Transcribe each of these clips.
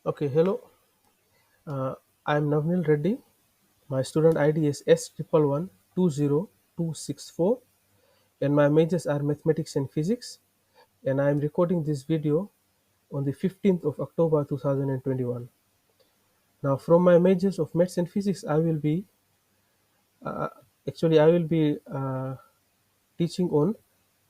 Okay, hello. I am Navnil Reddy. My student ID is S111-20264, and my majors are mathematics and physics. And I am recording this video on the 15th of October 2021. Now, from my majors of maths and physics, uh, I will be teaching on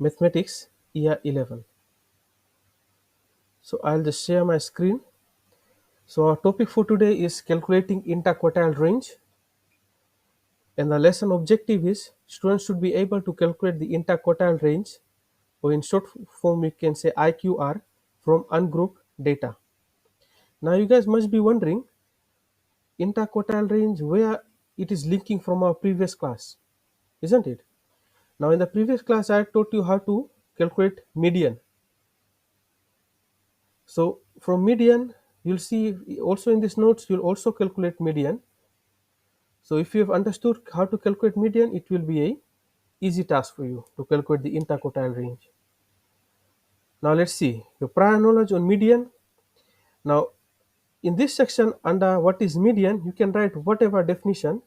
mathematics year 11. So I'll just share my screen. So our topic for today is calculating interquartile range. And the lesson objective is students should be able to calculate the interquartile range, or in short form we can say IQR, from ungrouped data. Now you guys must be wondering, interquartile range, where it is linking from our previous class, isn't it? Now in the previous class I taught you how to calculate median. So from median, you'll see also in these notes you'll also calculate median. So if you have understood how to calculate median, it will be a easy task for you to calculate the interquartile range. Now let's see your prior knowledge on median. Now in this section under what is median, you can write whatever definition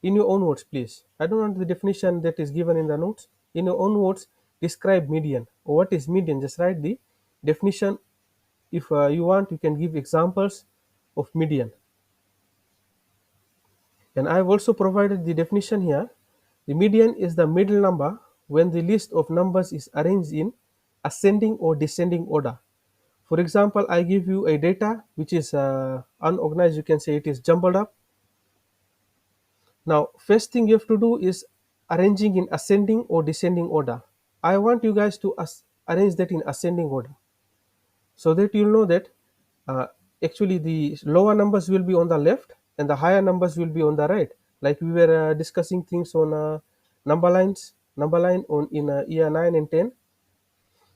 in your own words, please. I don't want the definition that is given in the notes. In your own words, describe median or what is median. Just write the definition. If you want, you can give examples of median. And I have also provided the definition here. The median is the middle number when the list of numbers is arranged in ascending or descending order. For example, I give you a data which is unorganized, you can say it is jumbled up. Now, first thing you have to do is arranging in ascending or descending order. I want you guys to arrange that in ascending order so that you'll know that uh, actually the lower numbers will be on the left and the higher numbers will be on the right. Like we were discussing things on number line on in year 9 and 10.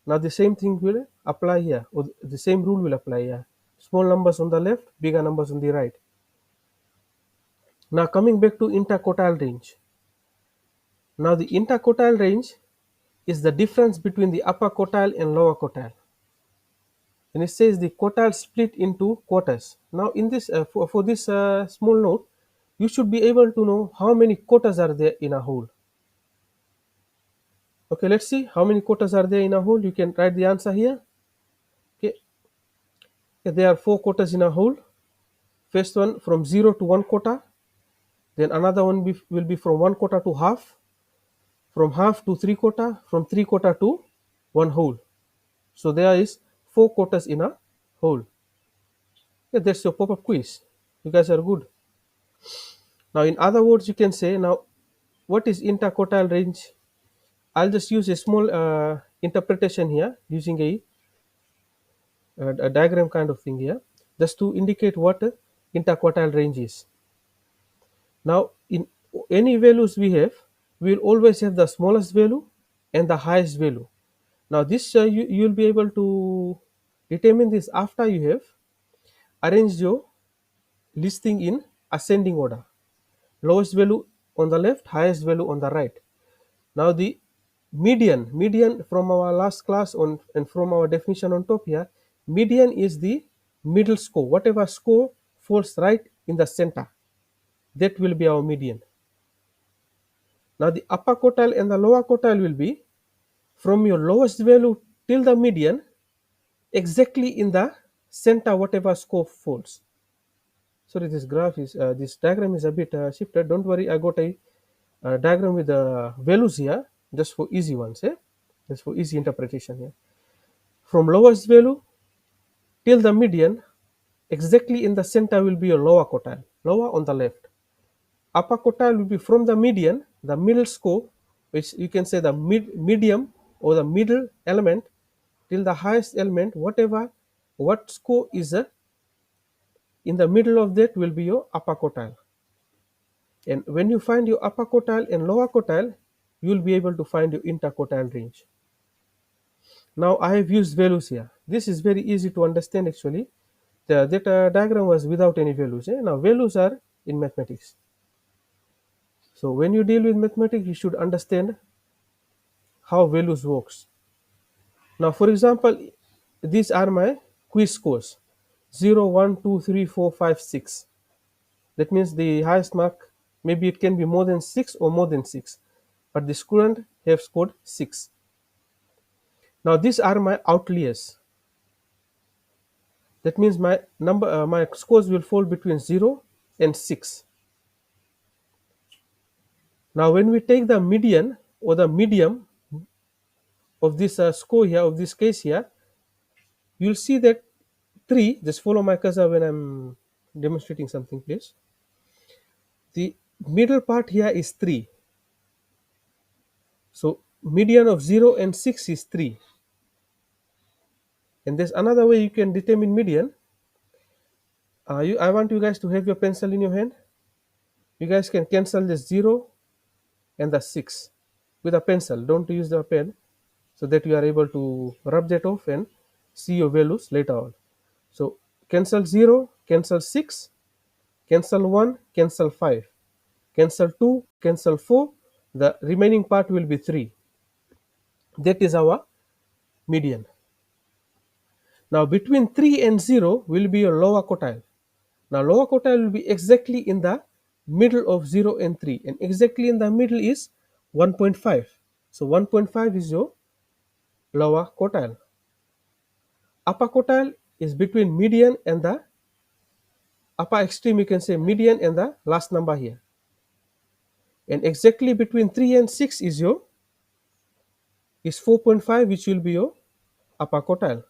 Now the same thing will apply here, or the same rule will apply here. Small numbers on the left, bigger numbers on the right. Now coming back to interquartile range. Now the interquartile range is the difference between the upper quartile and lower quartile. And it says the quartile split into quarters. Now in this for this small note, you should be able to know how many quarters are there in a whole. Okay, let's see how many quarters are there in a whole. You can write the answer here. Okay, there are 4 quarters in a whole. First one from 0 to 1 quarter. Then another one will be from 1 quarter to half, from half to 3 quarter, from 3 quarter to one whole. So there is 4 quarters in a whole. Yeah, that's your pop-up quiz. You guys are good. Now, in other words, you can say now, what is interquartile range? I'll just use a small interpretation here using a diagram kind of thing here, just to indicate what interquartile range is. Now, in any values we have, we will always have the smallest value and the highest value. Now, this you'll be able to determine this after you have arranged your listing in ascending order. Lowest value on the left, highest value on the right. Now, the median from our last class on and from our definition on top here, median is the middle score. Whatever score falls right in the center, that will be our median. Now the upper quartile and the lower quartile will be from your lowest value till the median, exactly in the center whatever score falls. Sorry, this diagram is a bit shifted. Don't worry, I got a diagram with the values here just for easy ones. Just for easy interpretation here. From lowest value till the median, exactly in the center will be your lower quartile, lower on the left. Upper quartile will be from the median, the middle score, which you can say the medium or the middle element, till the highest element, what score is in the middle of that will be your upper quartile. And when you find your upper quartile and lower quartile, you will be able to find your interquartile range. Now I have used values here. This is very easy to understand actually. That diagram was without any values. Now values are in mathematics. So when you deal with mathematics, you should understand how values works. Now, for example, these are my quiz scores. 0, 1, 2, 3, 4, 5, 6. That means the highest mark, maybe it can be more than 6 or more than 6, but the student have scored 6. Now these are my outliers. That means my scores will fall between 0 and 6. Now when we take the median or the medium of this score here, of this case here, you'll see that 3, just follow my cursor when I'm demonstrating something, please. The middle part here is 3. So median of 0 and 6 is 3. And there's another way you can determine median. I want you guys to have your pencil in your hand. You guys can cancel the 0 and the 6 with a pencil. Don't use the pen, so that you are able to rub that off and see your values later on. So cancel 0, cancel 6, cancel 1, cancel 5, cancel 2, cancel 4. The remaining part will be 3. That is our median. Now between 3 and 0 will be your lower quartile. Now lower quartile will be exactly in the middle of 0 and 3, and exactly in the middle is 1.5. So 1.5 is your lower quartile. Upper quartile is between median and the upper extreme, you can say median and the last number here. And exactly between 3 and 6 is 4.5, which will be your upper quartile.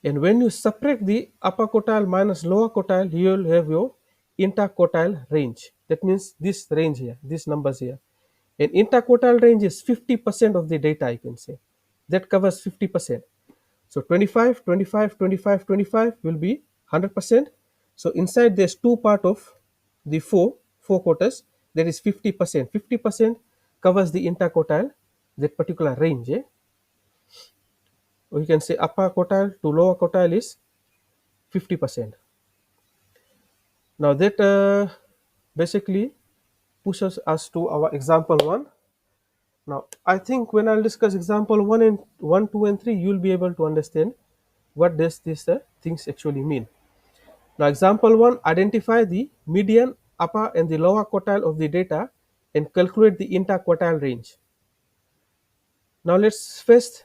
And when you subtract the upper quartile minus lower quartile, you will have your interquartile range. That means this range here, these numbers here. And interquartile range is 50% of the data, I can say. That covers 50%. So 25, 25, 25, 25 will be 100%. So inside there's two part of the four quarters, that is 50%. 50% covers the interquartile, that particular range. Or you can say upper quartile to lower quartile is 50%. Now that basically pushes us to our example 1. Now I think when I'll discuss example 1, 2 and 3, you'll be able to understand what does these things actually mean. Now example 1, identify the median, upper and the lower quartile of the data and calculate the interquartile range. Now let's first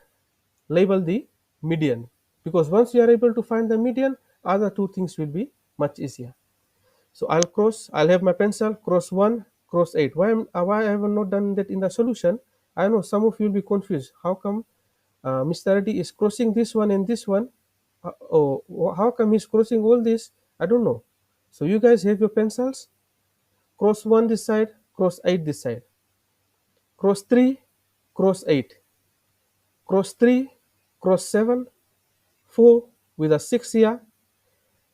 label the median, because once you are able to find the median, other two things will be much easier. So I'll have my pencil, cross 1, cross 8. Why I have not done that in the solution? I know some of you will be confused. How come Mr. Reddy is crossing this one and this one? How come he's crossing all this? I don't know. So you guys have your pencils, cross 1 this side, cross 8 this side, cross 3, cross 8, cross 3, cross 7, 4 with a 6 here,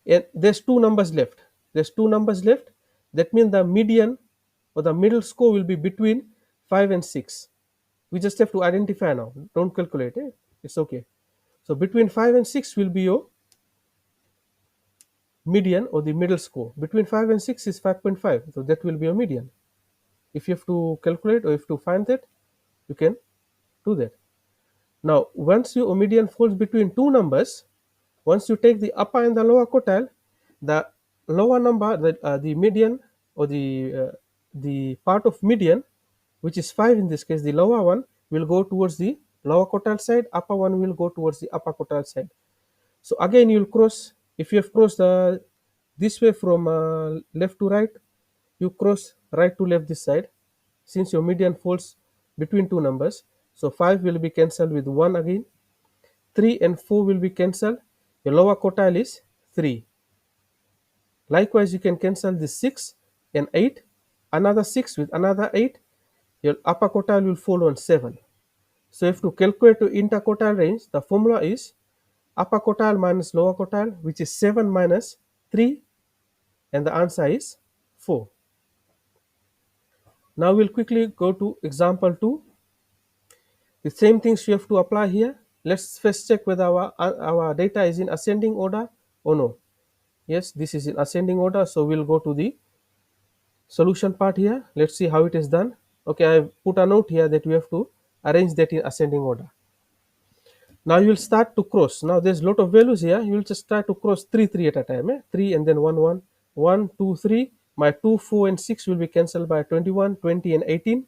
and there's two numbers left. That means the median or the middle score will be between 5 and 6. We just have to identify now. Don't calculate it. It's okay. So between 5 and 6 will be your median or the middle score. Between 5 and 6 is 5.5. So that will be your median. If you have to calculate or if to find that, you can do that. Now, once your median falls between two numbers, once you take the upper and the lower quartile, the lower number, the median or the part of median, which is 5 in this case, the lower one will go towards the lower quartile side, upper one will go towards the upper quartile side. So again, you'll cross, if you have crossed this way from left to right, you cross right to left this side, since your median falls between two numbers. So 5 will be cancelled with 1 again, 3 and 4 will be cancelled. Your lower quartile is 3. Likewise, you can cancel this 6 and 8, another 6 with another 8. Your upper quartile will fall on 7. So if to calculate your interquartile range, the formula is upper quartile minus lower quartile, which is 7 minus 3, and the answer is 4. Now we'll quickly go to example 2. The same things you have to apply here. Let's first check whether our data is in ascending order or no. Yes, this is in ascending order, so we'll go to the solution part here. Let's see how it is done. Okay, I put a note here that we have to arrange that in ascending order. Now you will start to cross. Now there's a lot of values here. You will just start to cross 3, 3 at a time. 3 and then 1, 1, 1, 2, 3. My 2, 4, and 6 will be cancelled by 21, 20, and 18.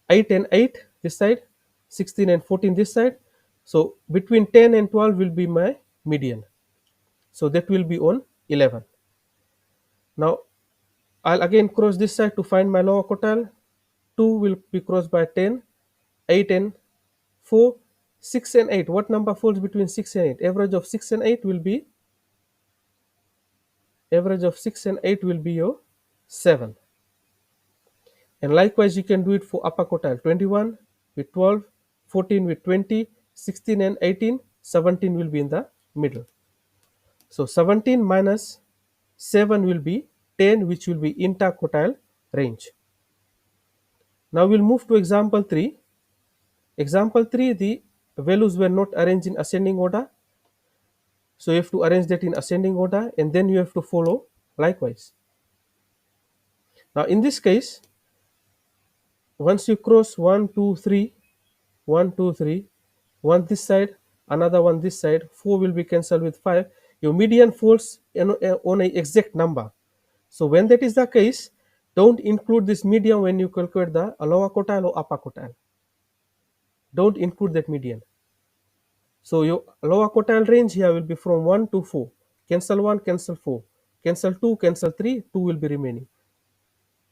8 and 8 this side, 16 and 14 this side. So between 10 and 12 will be my median. So that will be on 11. Now I'll again cross this side to find my lower quartile. 2 will be crossed by 10, 8 and 4, 6 and 8. What number falls between 6 and 8? Average of 6 and 8 will be your 7. And likewise, you can do it for upper quartile. 21 with 12, 14 with 20, 16 and 18, 17 will be in the middle. So 17 minus 7 will be 10, which will be interquartile range. Now we'll move to example 3. Example 3, the values were not arranged in ascending order. So you have to arrange that in ascending order, and then you have to follow likewise. Now in this case, once you cross 1, 2, 3, 1, 2, 3, one this side, another one this side, 4 will be cancelled with 5. Your median falls on a exact number. So when that is the case, don't include this median when you calculate the lower quartile or upper quartile. Don't include that median. So your lower quartile range here will be from 1 to 4. Cancel 1, cancel 4. Cancel 2, cancel 3, 2 will be remaining.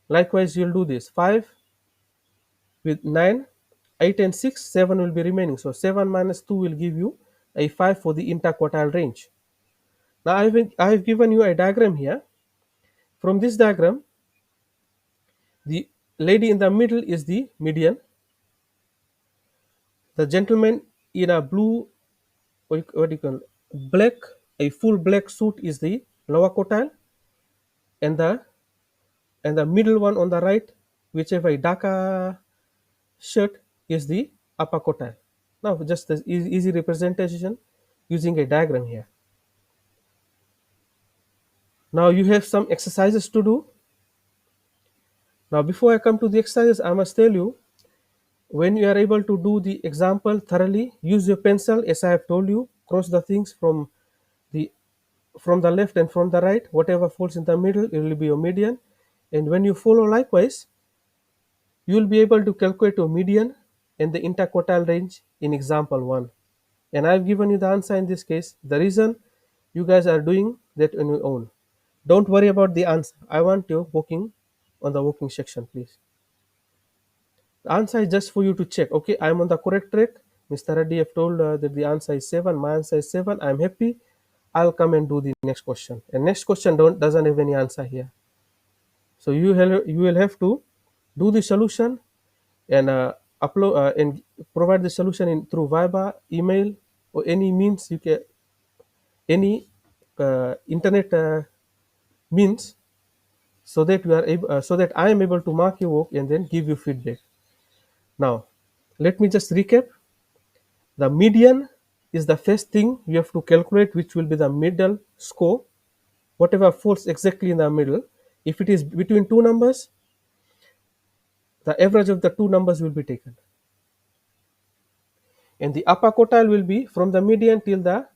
Likewise, you'll do this. 5 with 9, 8 and 6, 7 will be remaining. So 7 minus 2 will give you a 5 for the interquartile range. Now I have given you a diagram here. From this diagram, the lady in the middle is the median. The gentleman in a blue, what do you call, black, a full black suit is the lower quartile, and the middle one on the right, which have a darker shirt, is the upper quartile. Now just the easy representation using a diagram here. Now you have some exercises to do. Now before I come to the exercises, I must tell you, when you are able to do the example thoroughly, use your pencil as I have told you, cross the things the from the left and from the right. Whatever falls in the middle, it will be your median. And when you follow likewise, you will be able to calculate your median and the interquartile range in example 1. And I've given you the answer in this case. The reason you guys are doing that on your own. Don't worry about the answer. I want you working on the working section, please. The answer is just for you to check. Okay, I'm on the correct track. Mr. Reddy have told that the answer is 7. My answer is 7. I'm happy. I'll come and do the next question. And next question doesn't have any answer here. So you will have to do the solution and upload and provide the solution through Viber, email, or any means you can, any internet means, so that we are able, so that I am able to mark your work and then give you feedback. Now, let me just recap. The median is the first thing you have to calculate, which will be the middle score, whatever falls exactly in the middle. If it is between two numbers, the average of the two numbers will be taken. And the upper quartile will be from the median till the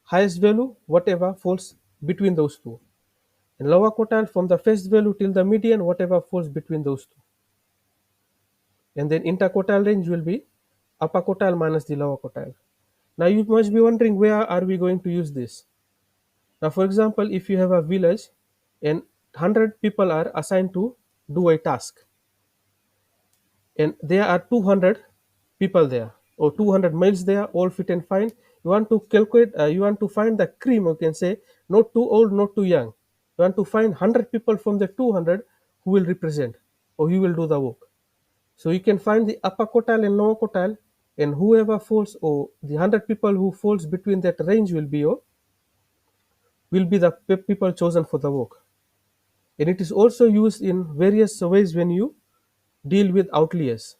highest value, whatever falls between those two. And lower quartile from the first value till the median, whatever falls between those two. And then interquartile range will be upper quartile minus the lower quartile. Now you must be wondering, where are we going to use this? Now, for example, if you have a village and 100 people are assigned to do a task, and there are 200 people there, or 200 males there, all fit and fine. You want to calculate, you want to find the cream, you can say, not too old, not too young. You want to find 100 people from the 200 who will represent or who will do the work. So you can find the upper quartile and lower quartile, and whoever falls, or the 100 people who falls between that range will be the people chosen for the work. And it is also used in various ways when you deal with outliers.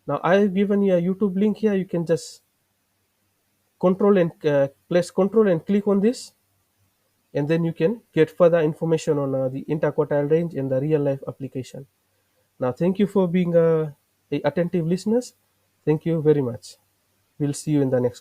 Now I have given you a YouTube link here. You can just place control and click on this, and then you can get further information on the interquartile range and the real life application. Now thank you for being a attentive listeners. Thank you very much. We'll see you in the next